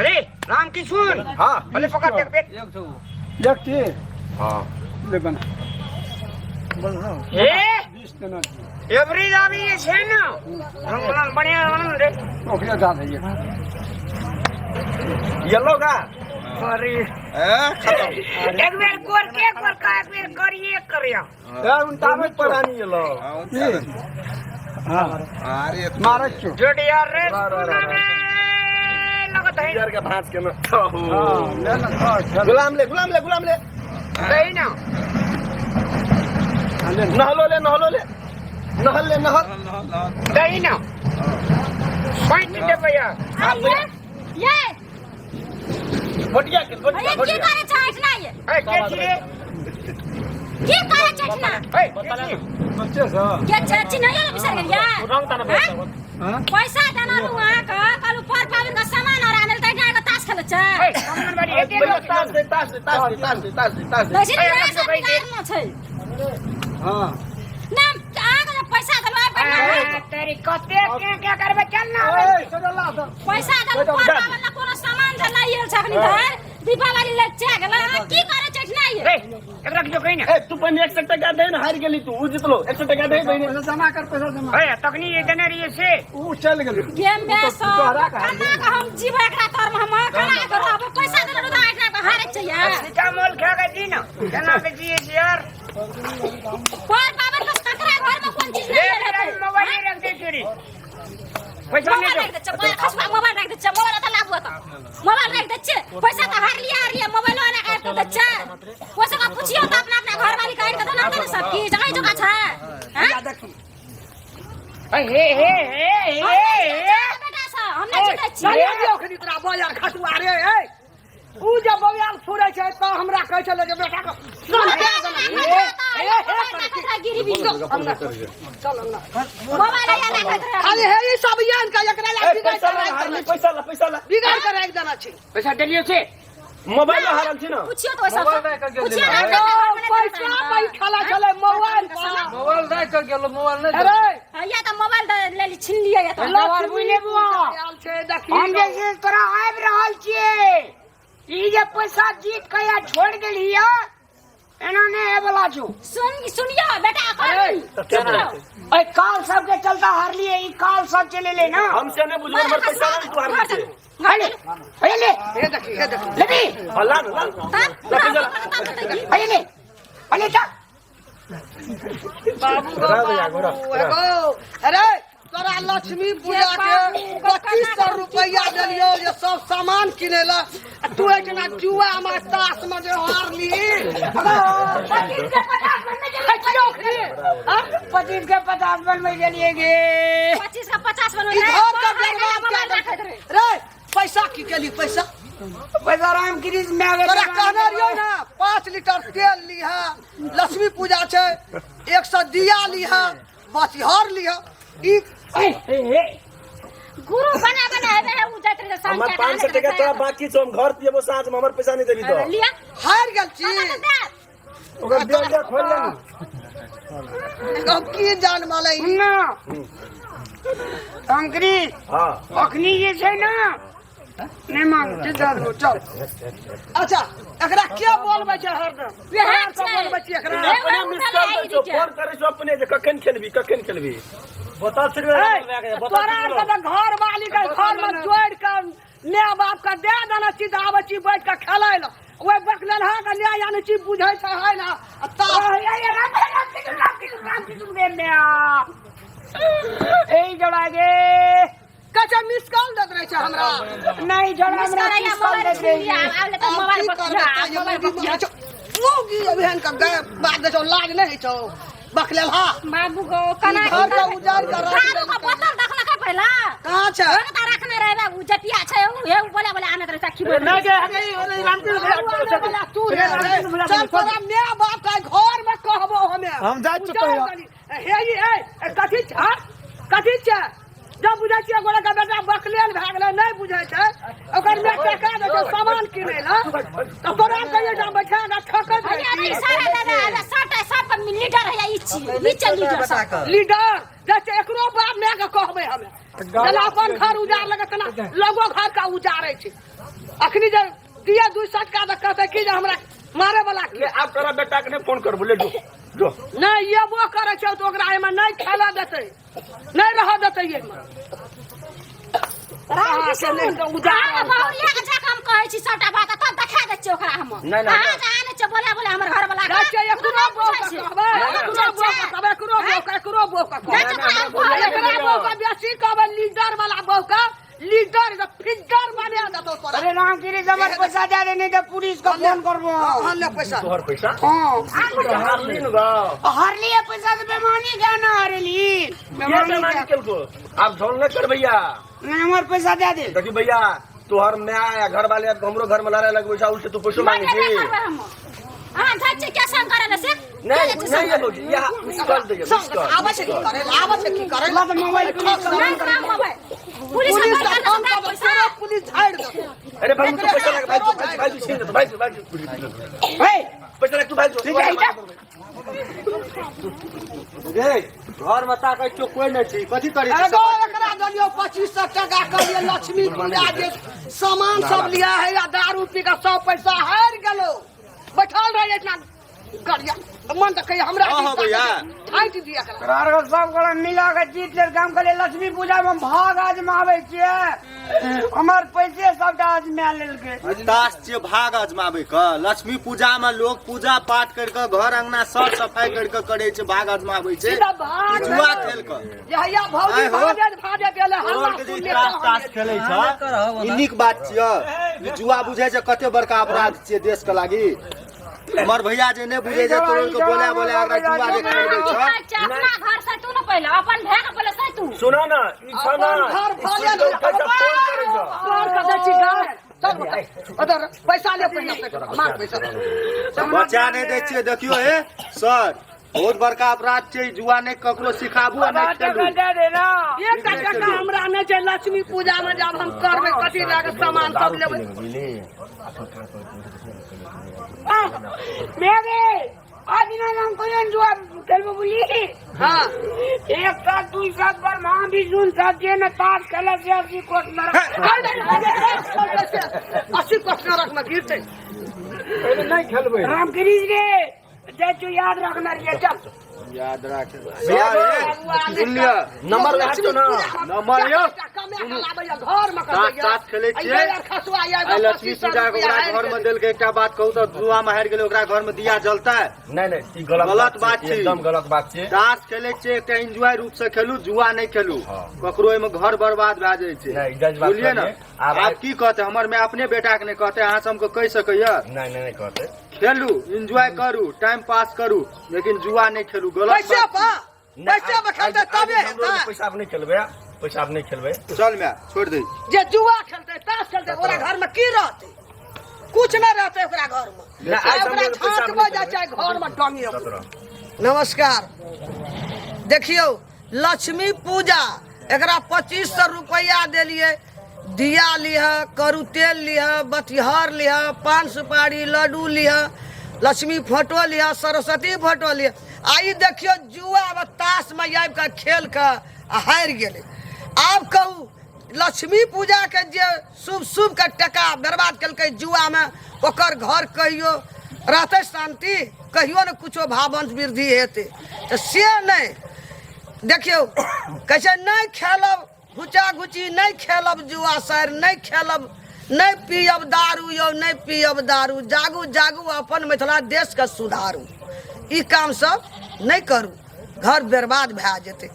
अरे राम की सुन। हाँ भले पकड़ देख बेट। देखती हाँ ले बना बोल रहा हूँ ए 20 देना एवरी दाबी ये छे ना रंग बढ़िया रंग रे। ओके डाल है ये येलो का अरे खत्म एक बेर कोर के कोर का एक बेर करिए करिया। यार उनका में परानी येलो हाँ अरे मारा क्यों जोड़ी यार रे सुना में लगत है यार का भांज के ना हाँ ले ना चल गुलाम ले सही ना नहलो ले नहल सही ना पॉइंट दे भैया। ये भटिया ये की करे चाटना ये ए के छिरे की करे चाटना ए बच्चे सा के चाटना ये बिसर गया रंग तना बेटा हाँ पैसा देना लुआ का कल पर पावन का सामान और आनल तै का तास खेल छ ए अंगनवाड़ी एक ताश दे लसी ना छै हाँ नाम आगे पैसा दलवा ए तेरी कते क्या करबे चल ना पैसा दल पर पावन ना कोनो सामान धला ये छकनी धर दीपावली ले चे गेला की करे चाटना ये ए एकरा किछो कहि ना ए तू पण 100 टका दे ना हार गेली तू उ जितलो 100 टका दे बहिनी पैसा जमा कर पैसा जमा ए तकनी ये देने रही से वो चल गए गेम में सो खाना का हम जीवा एकरा तर में हम खाना करब पैसा देना तो एकरा को हारे छ यार सीधा मोल खा के दी ना केना के दिए यार। पर पावन का सकरा घर में कोन चीज ले नहीं मेरा है मोबाइल रख दे चोरी पैसा नहीं मोबाइल रख दे मोबाइल खसबा मोबाइल रख दे मोबाइल त लागो त मोबाइल रख दे पैसा त हार लिया मोबाइल वाला काट दे पैसा का पूछियो त अपना अपना घर वाली काट के ना करे सब की जगह जगह छ हां ए हे बेटा सा हमने जीते छी ये ओखनी तोरा बाजार खटुआ रे ए उ जब बवियाल फुरै छै त हमरा कहै छले जे बेटा को गिरी भी चल ना मोबाइल या ना खाली हे ई सब यान का एकरा ला पैसा ला बिगाड़ के राख देना छै पैसा देलियो छै मोबाइल हारल छी ना पूछियो तो पैसा पूछियो ना पैसा पाई खाला चले मोबाइल दे कर गेलो मोबाइल नहीं अरे या त मोबाइल ले ली छीन लिया या त लवर बुझले बुआ आल छै देखी हम जे तोरा आबि रहल छियै ई जे पैसा जीत के या छोड़ गेलिया एना ने ए वाला छु सुनियो बेटा ए काल सब के चलता हार लिए ई काल सब चले ले ना हमसे ने बुझो हमर पैसा नहीं तू हार छी हेले हेले हे देखी लेबी अल्लाह हेले हेले जा बाबू अरे तोरा लक्ष्मी पूजा के 2500 रुपया देलियो जे सब सामान किनेला तू एतना जुआ में ताश में जे हार ली 25 के 50 बनवे गेलिए गे 25 का 50 बनवे घर का बर्बाद कर रे पैसा की केली पैसा राम गिरीश में तोरा कहने रियो ना 5 लीटर तेल लिहा लक्ष्मी पूजा छै 100 दिया लिहा बस हार लिहा ई गुरु बना है उ जात रे साल हमर 500 टका तोरा बाकी छो हम घर पिएबो साँझ में हमर पैसा नहीं देबी तो लिया हार गेल छी ओकर बियाह खोल ले अब की जान माले ना कंकरी हां अखनी जे छै ना नहीं मांग चल अच्छा एकरा के बोलबै छै हरदम बिहार से बोलबै छी एकरा अपने मिस कॉल छो फोन करे छो अपने जे कखन खेलबी बता तोरा घर वाली के घर में जोड़ के माय बाप का दे देना सीधा आबै छी बैठ के खेलै ल ओए बकलन हा के न्याय यानी छी बुझै छै है ना ए जड़ा गे कचा मिस कॉल देत रहे छै हमरा नहीं जड़ा हमरा मिस कॉल देत रहे आले तो मोबाइल पर मोगी अभियान का गए बात दे लाज नहीं छौ बकलेल हा बाबू को कना घर का उजाड़ कर रख का बोतल देखला का पहला कहां छै का रखने रहे बाबू जटिया छै हे बोले आनत रहे साखी बोले नहीं गे रामचंद्र भैया तू रे चल तोरा माय बाप का घर में कहबो हमें हम जा चुके हैं हे ई कथि छै जब बुझै छियै गोरा का बेटा बकलेल भए गेलै नहीं बुझै छै ओकर में टका दे छै सामान किनै ला त तोरा कहिए जा बैठा के ठकै छै अरे सारा दादा साटा सब लीडर है ई चीज लीडर लीडर जैसे एकरो बाप माय के कहबै हमें जेना अपन घर उजाड़ लगे तेना लोगो घर का उजाड़े छै। अखनी जे दिया 2 सटका दे कहते कि जे हमरा मारे वाला के ले आप तोरा बेटा के फोन कर बोले जो नहीं ये वो करे छै तो ओकरा एमे नहीं खेला देते, नहीं रह देते ये में। राम से नहीं तो उजाड़ बहुरिया के जा हम कहै छी सबटा बात तब देखा दे छी ओकरा हम नहीं, नहीं। कहां जाने छ बोले बोले हमर घर वाला जाके एकरो बो कहबे, एकरो बो बेसी कहबे लीडर वाला बो का लीडर द फिगर बने देतो तोरा। अरे रामगिरी जबर पैसा दे दे नहीं तो पुलिस को फोन करबो। हां ले पैसा तोहर पैसा हां हारली न गा हरली पैसा से बेमानी जाना हरली ये बेमानी चल को आप झोल न कर भैया। नहीं हमार पैसा दे दे। देखी भैया तोहर मैं आया घर वाले हमरो घर में लड़ाई लगबे छा उससे तू पैसा मांगे छी। हां जाचे क्या संग करे न से नहीं ये बोल या miss call they miss call आवे से की करे ला तो मोबाइल पुलिस पुलिस झाड़ दो। अरे भाई मुझे पैसा लगा भाई छीन दे भाई हे पैसा लगा तू भाई ठीक है रे घर में ताकै छौ कोई नहीं छी कथी करी एगो एकरा दलियो 2500 टका का लिए लक्ष्मी पूजा जे सामान सब लिया है या दारू पी का सब पैसा हार गेलो बैठल रहे इतना गरिया मन त कही हमरा हाँ, भैया। फाइट दिया करा करार को सब को मिला के जीत ले काम करे लक्ष्मी पूजा में भाग आजमावे छिए। हमार पैसे सब आज में लेल के दास छियै भाग आजमाबै क लक्ष्मी पूजा में लोग पूजा पाठ कर के घर अंगना साफ सफाई कर के करे छै भाग आजमाबै छै सीधा भाग जुआ खेल के यहिया भौजी आइ हो। भागे गेले हल्ला रोड के सुन जे तास खेलै छ ई नीक बात छियै। ई जुआ बुझै छै कते बड़का अपराध छियै देश के लागि। हमर भैया जे नहीं बुझे छै तोड़ के बोले अगर जुआ जे खेलबै छ अपना घर से तू न पहले अपन भाई के पहले से तू सुना ना ई छना घर भागे पैसा फोन करे छ मार का दची गाय चल उधर पैसा ले पैसा मार पैसा बच्चा नहीं दै छियै देखियो हे सर बहुत बड़का अपराध छै जुआ नहीं ककरो सिखाबू आ नहीं खेलू। दे देना एक टका हमरा नहीं छै लक्ष्मी पूजा में जब हम करबै कथी लागे सामान सब लेबै मेरे आज ना हम कोई जुआ खेलबो बोली। हां एक साथ 2 साथ पर मां भी सुन सकते न ताश खेले से 80 कोट न 80 कोट नरक में गिरते नहीं खेलबे। रामगिरी रे जे तू याद रखना रे चल याद राख सुन लिया नंबर ला तो ना नंबर यो घर में साथ खेले छियै आई लक्ष्मी पूजा के ओकरा घर में देल के एकटा बात कहू तो जुआ में हारि गेलै ओकरा घर में दिया जलता है। नहीं ई गलत बात छै एकदम गलत बात छै। ताश खेले छियै एकटा एंजॉय रूप से खेलू जुआ नहीं खेलू ककरो एमे घर बर्बाद भए जाय छै नहीं, जज्बात बुझलियै ना। करिए। आब की कहते हमर मैं अपने बेटा के नहीं कहते अहाँ से हमको कह सकैया नहीं कहते खेलू एंजॉय करू टाइम पास करू लेकिन जुआ नहीं खेलू गलत पैसे बात पा पैसे में खेलते तबे हेतै पैसा नहीं खेलबे पैसा नहीं खेलबे छै। चल मैं छोड़ दे जे जुआ खेलते ताश खेलते ओकरा घर में की रहते कुछ नहीं रहते ओकरा घर में ना, आज ओकरा हम लोग पैसा छाट नहीं में जा चाहे घर में टंगियो। खेलबे नमस्कार देखियो लक्ष्मी पूजा एकरा 2500 रुपया देलिए दिया लिह करू तेल लिह बतिहर लिह पान सुपारी लड्डू लिह लक्ष्मी फोटो लिह सरस्वती फोटो लिह आई देखियो जुआ में ताश में आबि के खेल के हारि गेले। आब कहू लक्ष्मी पूजा के जे शुभ के टका बर्बाद केलकै जुआ में ओकर घर कहियो रहते शांति कहियो ने कुछो भावंश वृद्धि हेते तो से नहीं देखियो कैसे नहीं खेलब घुचा घुची नहीं खेलब जुआ सर नहीं खेलब नहीं पियब दारू यो नहीं पियब दारू जागू जागू अपन मिथिला देश के सुधारू ई काम सब नहीं करू घर बर्बाद भए जेते।